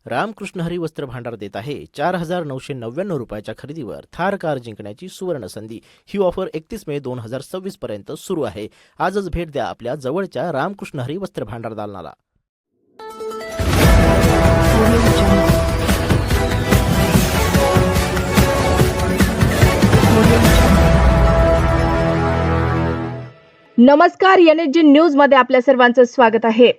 रामकृष्ण हरी वस्त्र भांडार देत आहे 4,999 रुपयाच्या खरेदीवर थार कार जिंकण्याची सुवर्ण संधी। ही ऑफर 31 मे 2026 पर्यंत सुरू आहे। आजच भेट द्या आपल्या जवळच्या रामकृष्ण हरी वस्त्र भांडार दालनाला। नमस्कार, एनएसजी न्यूज मध्ये आपल्या सर्वांचं स्वागत आहे।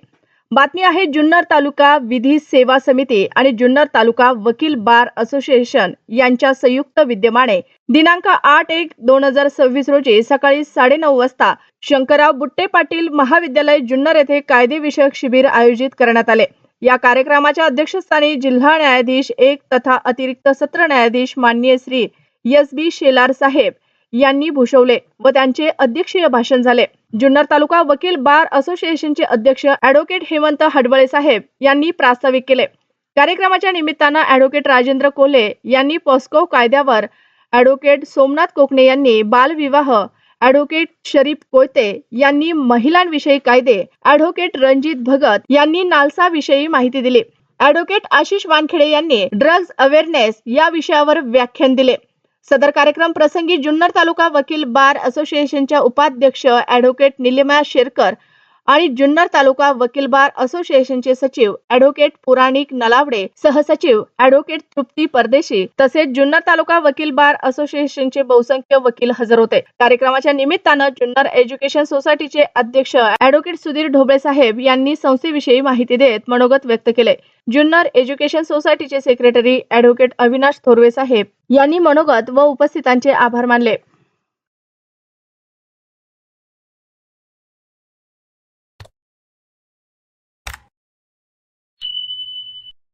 बातमी आहे जुन्नर तालुका विधी सेवा समिती आणि जुन्नर तालुका वकील बार असोसिएशन यांच्या संयुक्त विद्यमाने दिनांक 8/1/2026 रोजी सकाळी 9:30 वाजता शंकरराव बुट्टे पाटील महाविद्यालय जुन्नर येथे कायदे विषयक शिबिर आयोजित करण्यात आले। या कार्यक्रमाच्या अध्यक्षस्थानी जिल्हा न्यायाधीश 1 तथा अतिरिक्त सत्र न्यायाधीश माननीय श्री SB शेलार साहेब यांनी भूषवले व त्यांचे अध्यक्षीय भाषण झाले। जुन्नर तालुका वकील बार असोसिएशनचे अध्यक्ष ॲडव्होकेट हेमंत हडबळे साहेब यांनी प्रास्ताविक केले। कार्यक्रमाच्या निमित्तानं ॲडव्होकेट राजेंद्र कोल्हे यांनी पॉस्को कायद्यावर, ॲडव्होकेट सोमनाथ कोकणे यांनी बालविवाह, ॲडव्होकेट शरीफ कोयते यांनी महिलांविषयी कायदे, ॲडव्होकेट रणजित भगत यांनी नालसाविषयी माहिती दिली। ॲडव्होकेट आशिष वानखेडे यांनी ड्रग्ज अवेअरनेस या विषयावर व्याख्यान दिले। सदर कार्यक्रम प्रसंगी जुन्नर तालुका वकील बार असोसिएशनच्या उपाध्यक्ष ॲडव्होकेट निलिमा शेरकर आणि जुन्नर तालुका वकील बार असोसिएशनचे सचिव ॲडव्होकेट पुराणिक नलावडे, सहसचिव ॲडव्होकेट तृप्ती परदेशी तसेच जुन्नर तालुका वकील बार असोसिएशनचे बहुसंख्य वकील हजर होते। कार्यक्रमाच्या निमित्तानं जुन्नर एज्युकेशन सोसायटीचे अध्यक्ष ॲडव्होकेट सुधीर ढोबळे साहेब यांनी संस्थेविषयी माहिती देत मनोगत व्यक्त केले। जुन्नर एज्युकेशन सोसायटीचे सेक्रेटरी ॲडव्होकेट अविनाश थोरवे साहेब यांनी मनोगत व उपस्थितांचे आभार मानले।